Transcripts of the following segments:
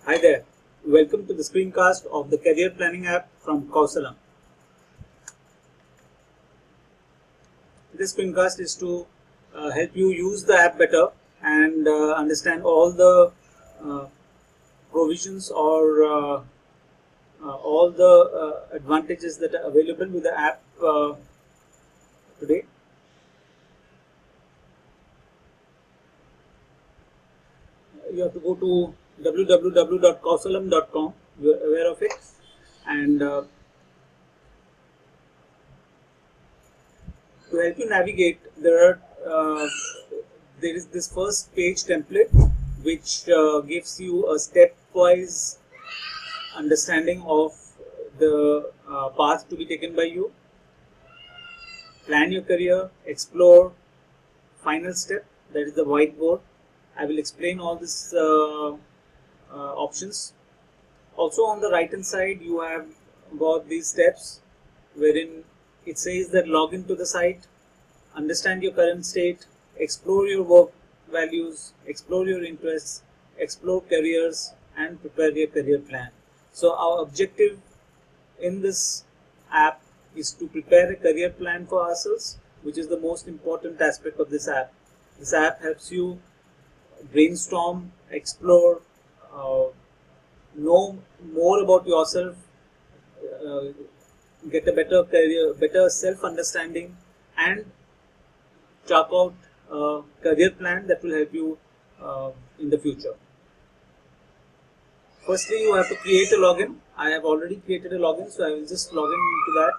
Hi there, welcome to the screencast of the career planning app from Kousalam. This screencast is to help you use the app better and understand all the uh, provisions or all the advantages that are available with the app today. You have to go to www.kousalam.com, you are aware of it, and to help you navigate, there is this first page template which gives you a stepwise understanding of the path to be taken by you. Plan your career, explore, final step, that is the whiteboard. I will explain all these options. Also on the right hand side you have got these steps wherein it says that log into the site, understand your current state, explore your work values, explore your interests, explore careers, and prepare your career plan. So our objective in this app is to prepare a career plan for ourselves, which is the most important aspect of this app. This app helps you brainstorm, explore, know more about yourself, uh, get a better career, better self-understanding, and chalk out a career plan that will help you in the future. Firstly, you have to create a login. I have already created a login, so I will just log in into that.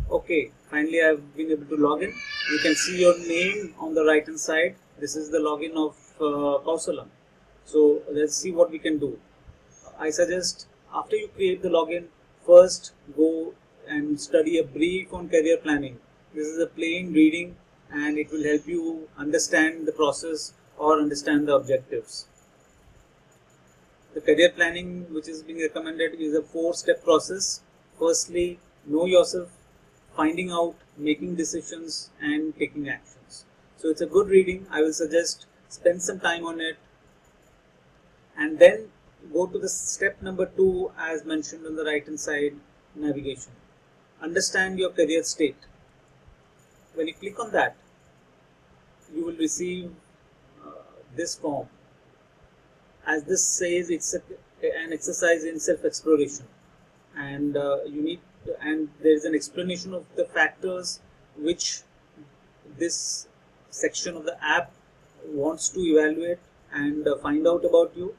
Okay, finally I have been able to log in. You can see your name on the right hand side. This is the login of Kousalam. So let's see what we can do. I suggest after you create the login, first go and study a brief on career planning. This is a plain reading and it will help you understand the process or understand the objectives. The career planning which is being recommended is a 4-step process. Firstly, know yourself, finding out, making decisions, and taking actions. So it's a good reading. I will suggest spend some time on it and then go to the step number 2 as mentioned on the right hand side, navigation. Understand your career state. When you click on that, you will receive this form. As this says, it's an exercise in self-exploration, and there is an explanation of the factors which this section of the app wants to evaluate and find out about you.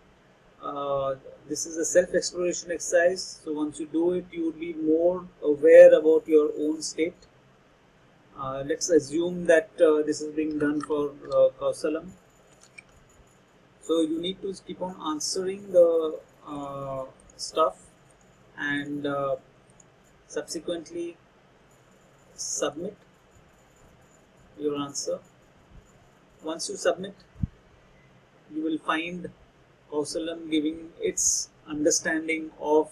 This is a self-exploration exercise, so once you do it, you will be more aware about your own state. Let's assume that this is being done for Kousalam. So you need to keep on answering the stuff and subsequently submit your answer. Once you submit, you will find Kousalam giving its understanding of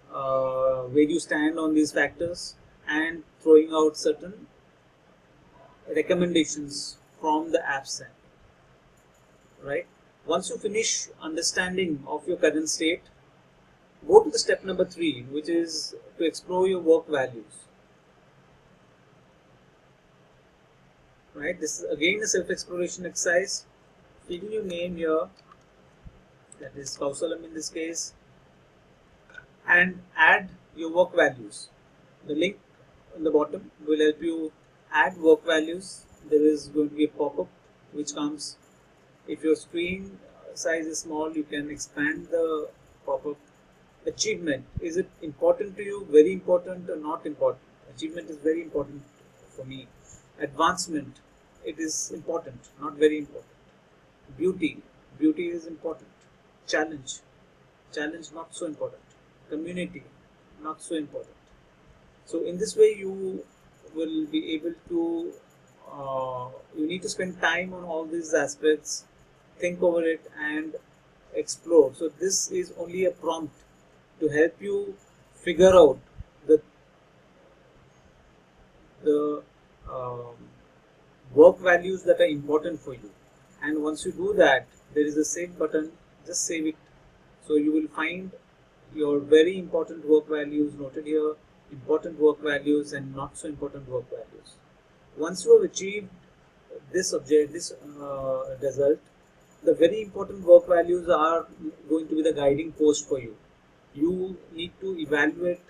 where you stand on these factors and throwing out certain recommendations from the app set. Right? Once you finish understanding of your current state, go to the step number 3, which is to explore your work values. Right? This is again a self-exploration exercise. Fill in your name here, that is Kousalam in this case, and add your work values. The link on the bottom will help you add work values. There is going to be a pop-up which comes. If your screen size is small, you can expand the pop-up. Achievement, is it important to you? Very important or not important? Achievement is very important for me. Advancement, it is important, not very important. Beauty, beauty is important. Challenge, challenge not so important. community, not so important. So in this way you will be able to, you need to spend time on all these aspects, think over it and explore. So this is only a prompt to help you figure out the um, work values that are important for you. And once you do that, there is a save button, just save it. So you will find your very important work values noted here, important work values and not so important work values. Once you have achieved this result, the very important work values are going to be the guiding post for you. You need to evaluate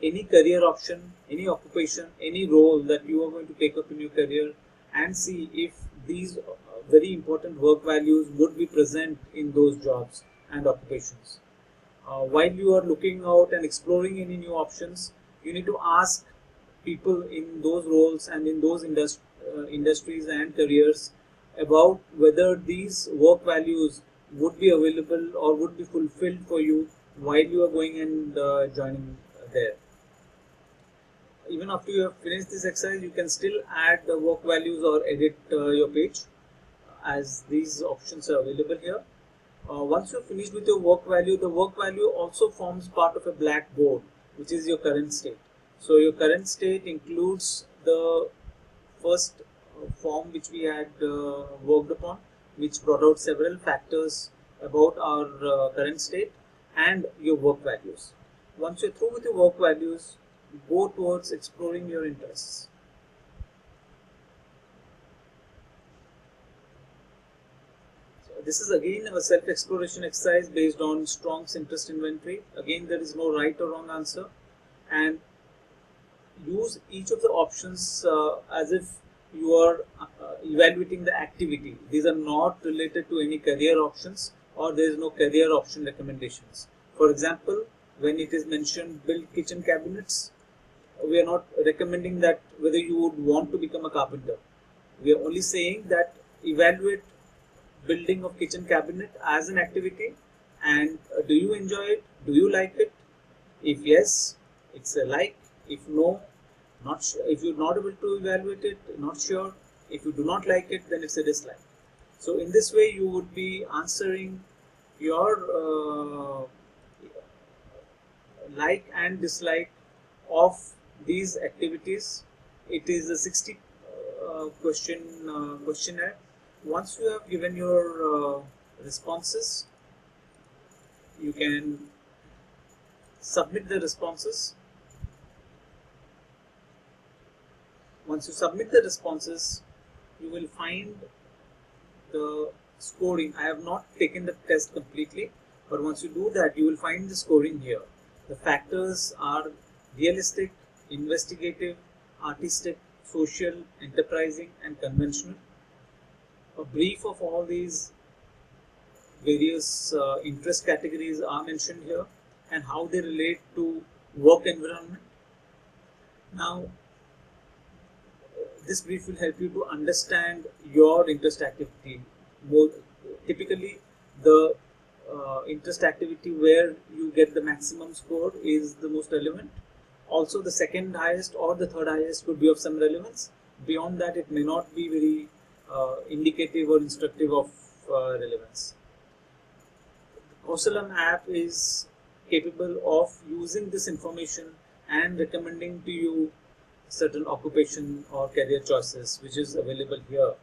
any career option, any occupation, any role that you are going to take up in your career and see if these very important work values would be present in those jobs and occupations. While you are looking out and exploring any new options, you need to ask people in those roles and in those industries and careers about whether these work values would be available or would be fulfilled for you while you are going and joining there. Even after you have finished this exercise, you can still add the work values or edit your page, as these options are available here. Once you're finished with your work value, the work value also forms part of a blackboard, which is your current state. So your current state includes the first form which we had worked upon, which brought out several factors about our current state and your work values. Once you're through with your work values, go towards exploring your interests. This is again a self-exploration exercise based on Strong's interest inventory. Again, there is no right or wrong answer, and use each of the options as if you are evaluating the activity. These are not related to any career options, or there is no career option recommendations. For example, when it is mentioned build kitchen cabinets, we are not recommending that whether you would want to become a carpenter. We are only saying that evaluate building of kitchen cabinet as an activity, and do you enjoy it, do you like it? If yes, it's a like. If no, not sure. If you're not able to evaluate it, not sure. If you do not like it, then it's a dislike. So in this way you would be answering your like and dislike of these activities. It is a 60 questionnaire. Once you have given your responses, you can submit the responses. Once you submit the responses, you will find the scoring. I have not taken the test completely, but once you do that, you will find the scoring here. The factors are realistic, investigative, artistic, social, enterprising, and conventional. A brief of all these various interest categories are mentioned here and how they relate to work environment. Now, this brief will help you to understand your interest activity. More typically, the interest activity where you get the maximum score is the most relevant. Also, the second highest or the third highest could be of some relevance. Beyond that, it may not be very indicative or instructive of relevance. The Kousalam app is capable of using this information and recommending to you certain occupation or career choices, which is available here.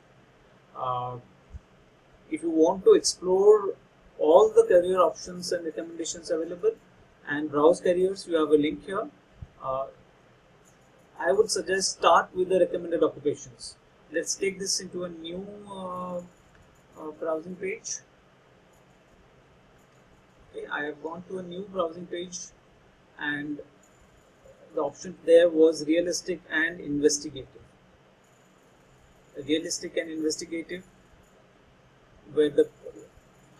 If you want to explore all the career options and recommendations available and browse careers, you have a link here. I would suggest start with the recommended occupations. Let's take this into a new browsing page. Okay, I have gone to a new browsing page, and the option there was realistic and investigative. Realistic and investigative were the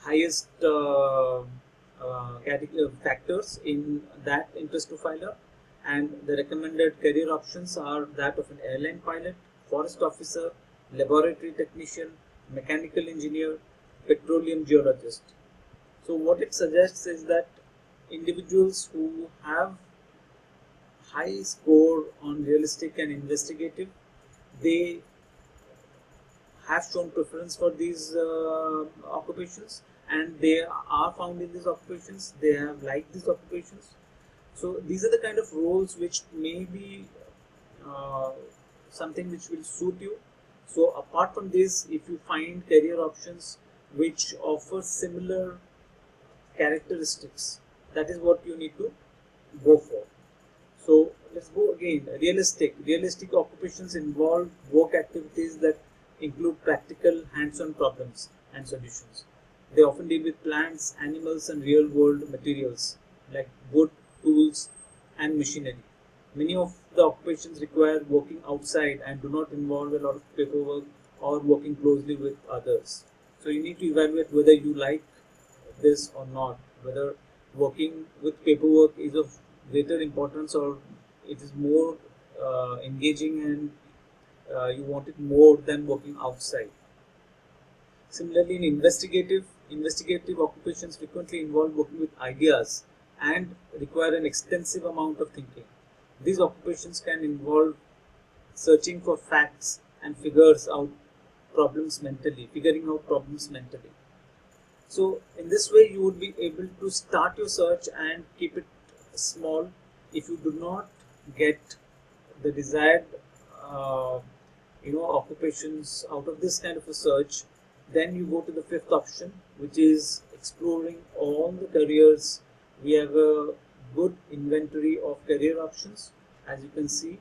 highest factors in that interest profiler, and the recommended career options are that of an airline pilot, forest officer, laboratory technician, mechanical engineer, petroleum geologist. So what it suggests is that individuals who have high score on realistic and investigative, they have shown preference for these occupations, and they are found in these occupations. They have liked these occupations. So these are the kind of roles which may be uh, something which will suit you. So apart from this, if you find career options which offer similar characteristics, that is what you need to go for. So let's go again. Realistic occupations involve work activities that include practical hands-on problems and solutions. They often deal with plants, animals, and real-world materials like wood, tools, and machinery. Many of the occupations require working outside and do not involve a lot of paperwork or working closely with others. So you need to evaluate whether you like this or not, whether working with paperwork is of greater importance or it is more engaging, and you want it more than working outside. Similarly, in investigative occupations frequently involve working with ideas and require an extensive amount of thinking. These occupations can involve searching for facts and figuring out problems mentally. So in this way, you would be able to start your search and keep it small. If you do not get the desired occupations out of this kind of a search, then you go to the fifth option, which is exploring all the careers. We have a good inventory of career options, as you can see.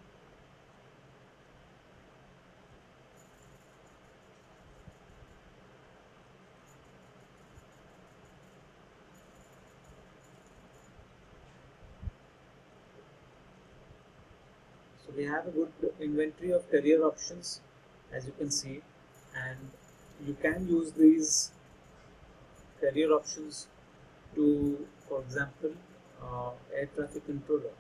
So we have a good inventory of career options, as you can see, and you can use these career options to, for example, air traffic controller.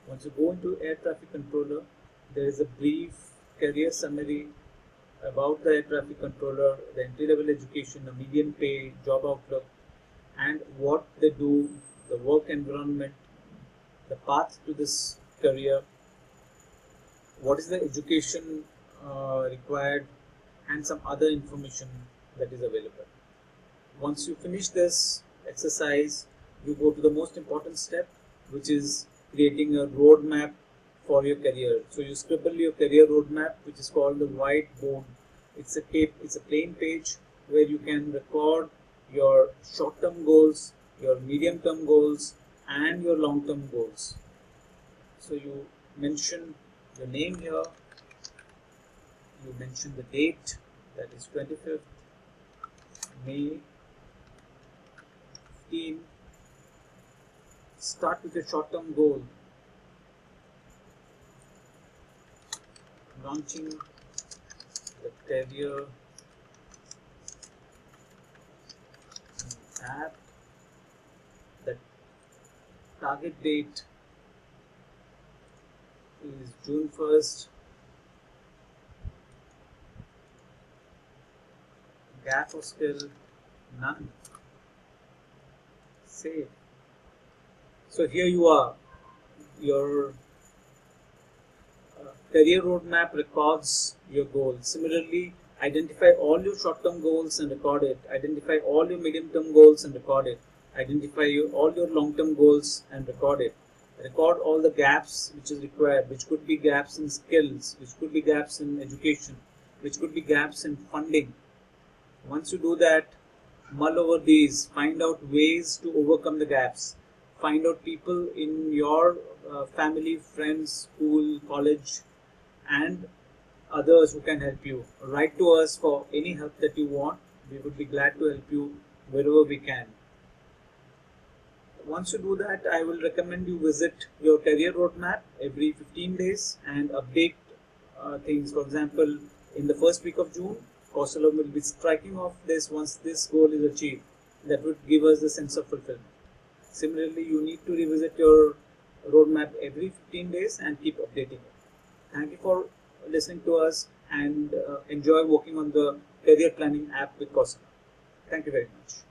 Once you go into air traffic controller, there is a brief career summary about the air traffic controller, the entry-level education, the median pay, job outlook, and what they do, the work environment, the path to this career, what is the education required, and some other information that is available. Once you finish this exercise, you go to the most important step, which is creating a roadmap for your career. So you scribble your career roadmap, which is called the whiteboard. It's a plain page where you can record your short-term goals, your medium-term goals, and your long-term goals. So you mention your name here. You mention the date, that is 25th May 15. Start with a short-term goal. Launching the career app. The target date is June 1st. Gap of skill, none. Save. So here you are. Your career roadmap records your goals. Similarly, identify all your short-term goals and record it. Identify all your medium-term goals and record it. Identify all your long-term goals and record it. Record all the gaps which is required, which could be gaps in skills, which could be gaps in education, which could be gaps in funding. Once you do that, mull over these, find out ways to overcome the gaps, find out people in your family, friends, school, college, and others who can help you. Write to us for any help that you want. We would be glad to help you wherever we can. Once you do that, I will recommend you visit your career roadmap every 15 days and update things. For example, in the first week of June, Kousalam will be striking off this once this goal is achieved. That would give us a sense of fulfillment. Similarly, you need to revisit your roadmap every 15 days and keep updating it. Thank you for listening to us, and enjoy working on the career planning app with Kousalam. Thank you very much.